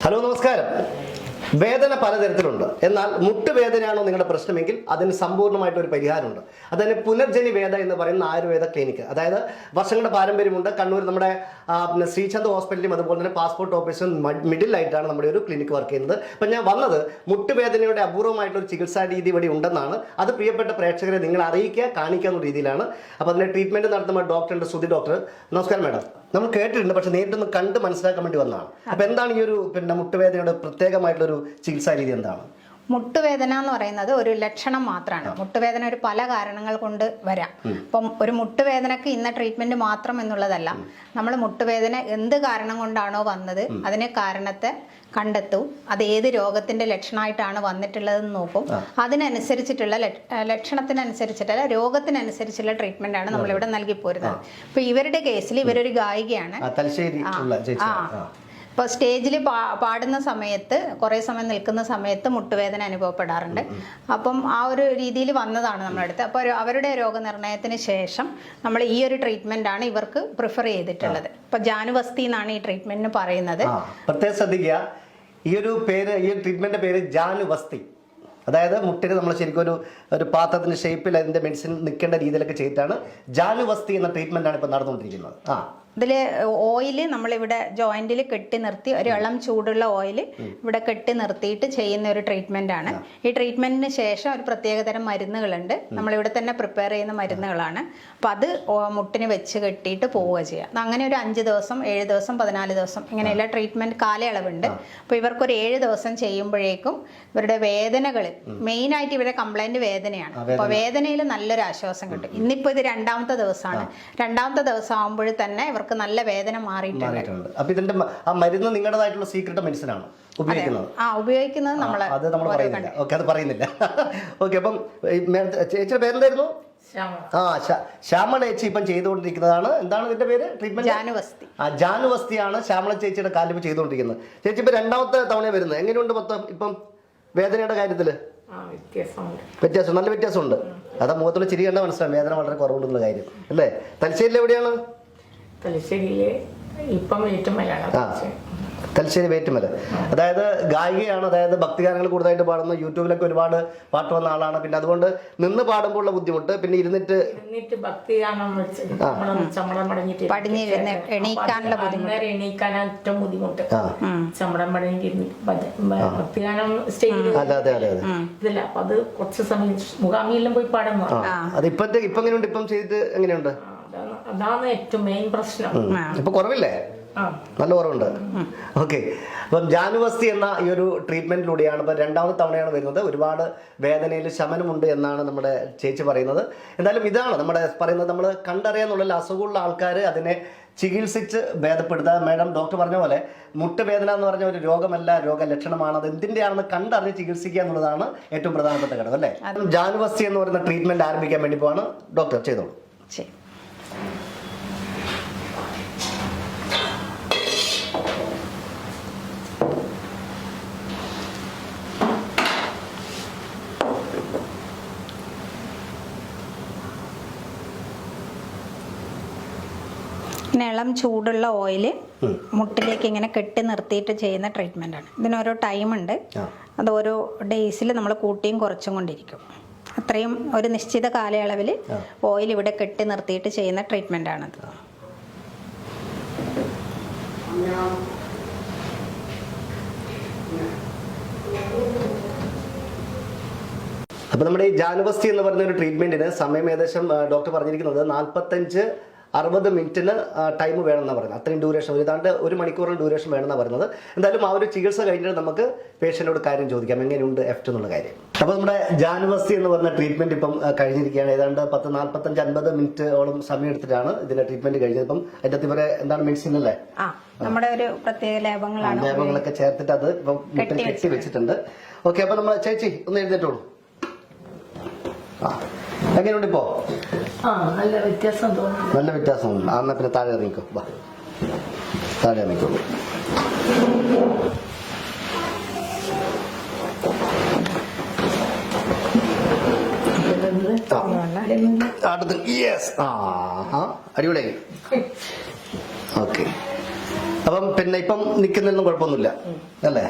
Hello നമസ്കാരം. വേദന പലതരത്തിലുണ്ട്. എന്നാൽ മുട്ടുവേദനയാണോ നിങ്ങളുടെ പ്രശ്നമെങ്കിൽ അതിന് സമ്പൂർണ്ണമായിട്ടൊരു പരിഹാരമുണ്ട്. അതിന് പുനർജനി വേദ എന്ന് പറയുന്ന ആയുർവേദ ക്ലിനിക്ക്, അതായത് വർഷങ്ങളുടെ പാരമ്പര്യമുണ്ട്. കണ്ണൂർ നമ്മുടെ ശ്രീചന്ദ് ഹോസ്പിറ്റലും അതുപോലെ തന്നെ പാസ്പോർട്ട് ഓഫീസും മിഡിലായിട്ടാണ് നമ്മുടെ ഒരു ക്ലിനിക്ക് വർക്ക് ചെയ്യുന്നത്. അപ്പം ഞാൻ വന്നത് മുട്ടുവേദനയുടെ അപൂർവമായിട്ടൊരു ചികിത്സാ രീതി ഇവിടെ ഉണ്ടെന്നാണ്. അത് പ്രിയപ്പെട്ട പ്രേക്ഷകരെ നിങ്ങൾ അറിയിക്കുക, കാണിക്കുക എന്ന രീതിയിലാണ്. അപ്പോൾ അതിൻ്റെ ട്രീറ്റ്മെൻറ്റ് നടത്തുന്ന ഡോക്ടറുണ്ട്, സുധി ഡോക്ടർ. നമസ്കാരം മാഡം. നമ്മൾ കേട്ടിട്ടുണ്ട്, പക്ഷെ നേരിട്ടൊന്ന് കണ്ട് മനസ്സിലാക്കാൻ വേണ്ടി വന്നതാണ്. അപ്പോൾ എന്താണ് ഈ ഒരു മുട്ടുവേദനയുടെ പ്രത്യേകമായിട്ടുള്ളൊരു ചികിത്സാ രീതി എന്താണ്? മുട്ടുവേദന എന്ന് പറയുന്നത് ഒരു ലക്ഷണം മാത്രമാണ്. മുട്ടുവേദന ഒരു പല കാരണങ്ങൾ കൊണ്ട് വരാം. അപ്പം ഒരു മുട്ടുവേദനക്ക് ഇന്ന ട്രീറ്റ്മെന്റ് മാത്രം എന്നുള്ളതല്ല. നമ്മൾ മുട്ടുവേദന എന്ത് കാരണം കൊണ്ടാണോ വന്നത് അതിനെ കാരണത്തെ കണ്ടെത്തും. അത് ഏത് രോഗത്തിന്റെ ലക്ഷണമായിട്ടാണ് വന്നിട്ടുള്ളതെന്ന് നോക്കും. അതിനനുസരിച്ചിട്ടുള്ള ലക്ഷണത്തിനനുസരിച്ചിട്ടുള്ള രോഗത്തിനനുസരിച്ചുള്ള ട്രീറ്റ്മെന്റ് ആണ് നമ്മളിവിടെ നൽകി പോരുന്നത്. ഇപ്പൊ ഇവരുടെ കേസിൽ ഇവരൊരു ഗായികയാണ്. ഇപ്പോൾ സ്റ്റേജിൽ പാടുന്ന സമയത്ത് കുറേ സമയം നിൽക്കുന്ന സമയത്ത് മുട്ടുവേദന അനുഭവപ്പെടാറുണ്ട്. അപ്പം ആ ഒരു രീതിയിൽ വന്നതാണ് നമ്മുടെ അടുത്ത്. അപ്പോൾ അവരുടെ രോഗനിർണയത്തിന് ശേഷം നമ്മൾ ഈ ഒരു ട്രീറ്റ്മെന്റ് ആണ് ഇവർക്ക് പ്രിഫർ ചെയ്തിട്ടുള്ളത്. ഇപ്പൊ ജാനുവസ്തി എന്നാണ് ഈ ട്രീറ്റ്മെന്റിന് പറയുന്നത്. പ്രത്യേകം ശ്രദ്ധിക്കുക, ഈ ഒരു പേര്, ഈ ട്രീറ്റ്മെന്റിന്റെ പേര് ജാനുവസ്തി. അതായത് മുട്ടിന് നമ്മൾ ശരിക്കും ഒരു പാത്രത്തിന്റെ ഷേപ്പിൽ അതിന്റെ മെഡിസിൻ നിൽക്കേണ്ട രീതിയിലൊക്കെ ചെയ്തിട്ടാണ് ജാനുവസ്തി എന്ന ട്രീറ്റ്മെന്റ് ആണ് ഇപ്പൊ നടന്നുകൊണ്ടിരിക്കുന്നത്. ഇതിൽ ഓയില് നമ്മളിവിടെ ജോയിന്റിൽ കെട്ടി നിർത്തി, ഒരു ഇളം ചൂടുള്ള ഓയില് ഇവിടെ കെട്ടി നിർത്തിയിട്ട് ചെയ്യുന്ന ഒരു ട്രീറ്റ്മെന്റ് ആണ്. ഈ ട്രീറ്റ്മെന്റിന് ശേഷം ഒരു പ്രത്യേകതരം മരുന്നുകളുണ്ട്. നമ്മളിവിടെ തന്നെ പ്രിപ്പയർ ചെയ്യുന്ന മരുന്നുകളാണ്. അപ്പം അത് മുട്ടിന് വെച്ച് കെട്ടിയിട്ട് പോവുക ചെയ്യുക. അങ്ങനെ ഒരു 5 ദിവസം, 7 ദിവസം, 14 ദിവസം ഇങ്ങനെയുള്ള ട്രീറ്റ്മെന്റ് കാലയളവുണ്ട്. അപ്പോൾ ഇവർക്കൊരു 7 ദിവസം ചെയ്യുമ്പോഴേക്കും ഇവരുടെ വേദനകൾ, മെയിനായിട്ട് ഇവരുടെ കംപ്ലൈന്റ് വേദനയാണ്. അപ്പോൾ വേദനയിൽ നല്ലൊരു ആശ്വാസം കിട്ടും. ഇന്നിപ്പോൾ ഇത് 2ാമത്തെ ദിവസമാണ്. 2ാമത്തെ ദിവസം ആകുമ്പോൾ തന്നെ ഇവർക്ക് നല്ല വേദന മാറിയിട്ടുണ്ട്. അപ്പൊ ഇതിന്റെ മരുന്ന് നിങ്ങളുടേതായിട്ടുള്ള സീക്രട്ട് മെഡിസിൻ ആണ് ഉപയോഗിക്കുന്നത് നമ്മൾ പറയുന്നില്ല. ഓക്കെ, അത് പറയുന്നില്ല. ഓക്കെ, അപ്പം ചേച്ചിയുടെ പേരെന്തായിരുന്നു? ശ്യാമള ചേച്ചി ഇപ്പം ചെയ്തുകൊണ്ടിരിക്കുന്നതാണ്. എന്താണ് ഇതിന്റെ പേര്? ട്രീറ്റ്മെന്റ് ജാനുവസ്തി. ജാനുവസ്തിയാണ് ശ്യാമള ചേച്ചിയുടെ കാലിൽ ചെയ്തുകൊണ്ടിരിക്കുന്നത്. ചേച്ചി ഇപ്പൊ 2ാമത്തെ തവണ വരുന്നത്. എങ്ങനെയുണ്ട് മൊത്തം ഇപ്പം വേദനയുടെ കാര്യത്തില്? വ്യത്യാസം, നല്ല വ്യത്യാസമുണ്ട്. അതാ മുഖത്തുള്ള ചിരി കണ്ടാൽ മനസ്സിലാവും വേദന വളരെ കുറവുണ്ടെന്നുള്ള കാര്യം അല്ലേ? തലശ്ശേരിയിൽ എവിടെയാണ്? തലശ്ശേരി വേറ്റുമല. അതായത് ഗായികയാണ്, അതായത് ഭക്തിഗാനങ്ങൾ കൂടുതലായിട്ട് പാടുന്നു. യൂട്യൂബിലൊക്കെ ഒരുപാട് പാട്ട് വന്ന ആളാണ്. പിന്നെ അതുകൊണ്ട് നിന്ന് പാടുമ്പോൾ ഉള്ള ബുദ്ധിമുട്ട്, പിന്നെ ഇരുന്നിട്ട് എണീക്കാനുള്ള ബുദ്ധിമുട്ട്, ചമ്മടം ഭക്തിഗാനം സ്റ്റേജിൽ ഇതില്ല. അപ്പൊ അത് കുറച്ച് സമയം മുഖാമിയെല്ലാം പോയി പാടുന്നു. അത് ഇപ്പൊ എങ്ങനെയുണ്ട്? ഇപ്പം ചെയ്തിട്ട് എങ്ങനെയുണ്ട്? അതാണ് ഏറ്റവും മെയിൻ പ്രശ്നം. ഇപ്പൊ കുറവില്ലേ? നല്ല കുറവുണ്ട്. ഓക്കെ, അപ്പം ജാനുവസ്തി എന്ന ഈ ഒരു ട്രീറ്റ്മെന്റിലൂടെയാണ് ഇപ്പം 2ാമത്തെ തവണയാണ് വരുന്നത്. ഒരുപാട് വേദനയിൽ ശമനമുണ്ട് എന്നാണ് നമ്മുടെ ചേച്ചി പറയുന്നത്. എന്തായാലും ഇതാണ് നമ്മുടെ പറയുന്നത്, നമ്മൾ കണ്ടറിയാന്നുള്ള അസുഖമുള്ള ആൾക്കാർ അതിനെ ചികിത്സിച്ച് ഭേദപ്പെടുത്തുക. മാഡം ഡോക്ടർ പറഞ്ഞ പോലെ മുട്ടുവേദന എന്ന് പറഞ്ഞ ഒരു രോഗമല്ല, രോഗലക്ഷണമാണ്. അത് എന്തിൻ്റെയാണെന്ന് കണ്ടറിഞ്ഞ് ചികിത്സിക്കുക എന്നുള്ളതാണ് ഏറ്റവും പ്രധാനപ്പെട്ട ഘടകം അല്ലേ? ജാനുവസ്തി എന്ന് പറയുന്ന ട്രീറ്റ്മെന്റ് ആരംഭിക്കാൻ വേണ്ടി പോവാണ്. ഡോക്ടർ ചെയ്തോളൂ. ശരി. ഇളം ചൂടുള്ള ഓയില് മുട്ടിലേക്ക് ഇങ്ങനെ കെട്ടി നിർത്തിയിട്ട് ചെയ്യുന്ന ട്രീറ്റ്മെന്റ് ആണ്. ഇതിനോരോ ടൈമുണ്ട്. അത് ഓരോ ഡേയ്സിൽ നമ്മൾ കൂട്ടിയും കുറച്ചും കൊണ്ടിരിക്കും. അത്രയും ഒരു നിശ്ചിത കാലയളവിൽ ഓയിൽ ഇവിടെ കെട്ടി നിർത്തിയിട്ട് ചെയ്യുന്ന ട്രീറ്റ്മെന്റ് ആണത്. അപ്പോൾ നമ്മുടെ ഈ ജാനുവസ്തി എന്ന് പറയുന്ന ഒരു ട്രീറ്റ്മെന്റിന് സമയം ഏകദേശം ഡോക്ടർ പറഞ്ഞിരിക്കുന്നത് 45-60 മിനിറ്റിന് ടൈം വേണമെന്നാണ് പറയുന്നത്. അത്രയും ഡ്യൂറേഷൻ, ഏതാണ്ട് 1 മണിക്കൂറിന് ഡ്യൂറേഷൻ വേണമെന്നാണ് പറയുന്നത്. എന്തായാലും ആ ഒരു ചികിത്സ കഴിഞ്ഞിട്ട് നമുക്ക് പേഷ്യന്റിനോട് കാര്യം ചോദിക്കാം, എങ്ങനെയുണ്ട് എഫക്റ്റ് എന്നുള്ള കാര്യം. അപ്പോൾ നമ്മുടെ ജാനുവസ്തി എന്ന് പറയുന്ന ട്രീറ്റ്മെന്റ് ഇപ്പം കഴിഞ്ഞിരിക്കുകയാണ്. ഏതാണ്ട് 40-50 മിനിറ്റോളം സമയം എടുത്തിട്ടാണ് ഇതിന്റെ ട്രീറ്റ്മെന്റ് കഴിഞ്ഞത്. ഇപ്പം അതിന്റെ ഇവരെ എന്താണ് മെഡിസിൻ അല്ലേ? നമ്മുടെ ഒരു പ്രത്യേക ലേപങ്ങളൊക്കെ ചേർത്തിട്ട് അത് ഇപ്പം കെട്ടി വെച്ചിട്ടുണ്ട്. ഓക്കെ, അപ്പൊ നമ്മൾ ചേച്ചി ഒന്ന് എഴുന്നേറ്റോളൂ. എങ്ങനെയുണ്ട് ഇപ്പോ? നല്ല വ്യത്യാസം തോന്നുന്നു. നല്ല വ്യത്യാസമുണ്ട്. എന്നാ പിന്നെ താഴെ ഇറങ്ങിക്കോ, താഴെ ഇറങ്ങിക്കോളൂ. അടിപൊളിയായി. ഓക്കെ, അപ്പം പിന്നെ ഇപ്പം നിൽക്കുന്നതിനൊന്നും കുഴപ്പമൊന്നുമില്ല അല്ലേ?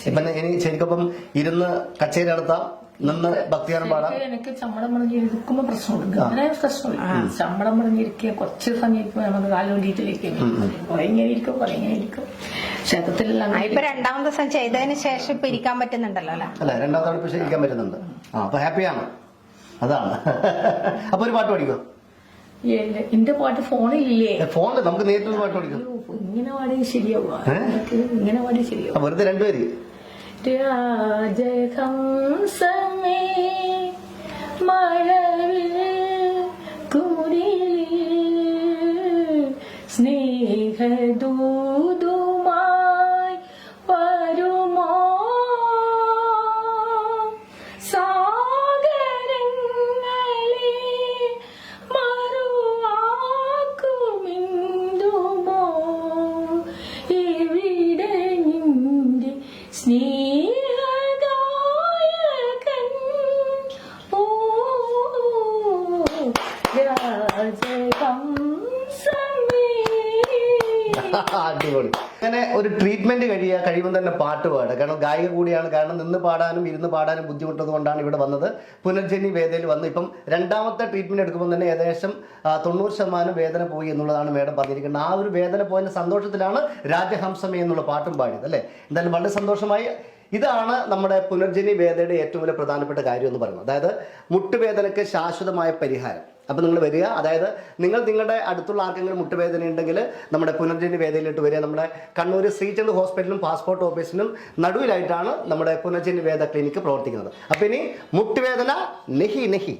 ഇപ്പം ഇനി ശരിക്കും ഇരുന്ന് കച്ചേരി നടത്താം, നിന്ന് ഭക്തിഗാനം പാടാം. എനിക്ക് ശമ്പളം പറഞ്ഞിരിക്കുമ്പോ പ്രശ്നമുണ്ട്, അങ്ങനെ പ്രശ്നമില്ല. ശമ്പളം പറഞ്ഞിരിക്കുക കുറച്ച് സമയം ഇരിക്കുമ്പോ നമുക്ക് കാലുകൊണ്ടിട്ടിരിക്കും, കുറെ ഇങ്ങനെ ഇരിക്കും, കുറെ ഇങ്ങനെ ഇരിക്കും. ക്ഷേത്രത്തിലെല്ലാം ഇപ്പൊ 2ാം ദിവസം ചെയ്തതിന് ശേഷം ഇപ്പൊ ഇരിക്കാൻ പറ്റുന്നുണ്ടല്ലോ അല്ലെ? അല്ല, 2ാം തവണ പക്ഷേ ഇരിക്കാൻ പറ്റുന്നുണ്ട്. അപ്പൊ ഹാപ്പിയാണ്, അതാണ്. അപ്പൊ ഒരു പാട്ട് പഠിക്കോ? എന്റെ പാട്ട് ഫോണിലില്ലേ? ഫോണില് നമുക്ക് നേരിട്ടൊരു പാട്ട് പഠിക്കും. ഇങ്ങനെ പാടി ശരിയാവുക, ഇങ്ങനെ പാടി ശരിയാവും. വെറുതെ രണ്ടുപേര് രാജഹംസമേ മഴവിൽ കുടിലിൽ സ്നേഹദൂതുമായി വരുമോ സാഗരങ്ങളെ മറുവാക്കുമിന്തുമോ ഇവിടെ നിന്റെ സ്നേഹദായകൻ ഓ രാജഹംസമേ. അടിപൊളി. അങ്ങനെ ഒരു ട്രീറ്റ്മെന്റ് കഴിയുമ്പോൾ തന്നെ പാട്ട് പാടുക, കാരണം ഗായിക കൂടിയാണ്. കാരണം നിന്ന് പാടാനും ഇരുന്ന് പാടാനും ബുദ്ധിമുട്ടത് കൊണ്ടാണ് ഇവിടെ വന്നത്. പുനർജനി വേദയിൽ വന്നു. ഇപ്പം 2ാമത്തെ ട്രീറ്റ്മെന്റ് എടുക്കുമ്പോൾ തന്നെ ഏകദേശം 90% വേദന പോയി എന്നുള്ളതാണ് മേഡം പറഞ്ഞിരിക്കുന്നത്. ആ ഒരു വേദന പോയതിന്റെ സന്തോഷത്തിലാണ് രാജഹംസമേ എന്നുള്ള പാട്ടും പാടിയത് അല്ലേ? എന്തായാലും വളരെ സന്തോഷമായി. ഇതാണ് നമ്മുടെ പുനർജനി വേദയുടെ ഏറ്റവും വലിയ പ്രധാനപ്പെട്ട കാര്യം എന്ന് പറയുന്നത്. അതായത് മുട്ടുവേദനയ്ക്ക് ശാശ്വതമായ പരിഹാരം. അപ്പം നിങ്ങൾ വരിക, അതായത് നിങ്ങളുടെ അടുത്തുള്ള ആർക്കെങ്കിലും മുട്ടുവേദന ഉണ്ടെങ്കിൽ നമ്മുടെ പുനർജനി വേദയിലോട്ട് വരിക. നമ്മുടെ കണ്ണൂർ ശ്രീചന്ദ് ഹോസ്പിറ്റലും പാസ്പോർട്ട് ഓഫീസിനും നടുവിലായിട്ടാണ് നമ്മുടെ പുനർജനി വേദ ക്ലിനിക്ക് പ്രവർത്തിക്കുന്നത്. അപ്പം ഇനി മുട്ടുവേദന നെഹി നെഹി.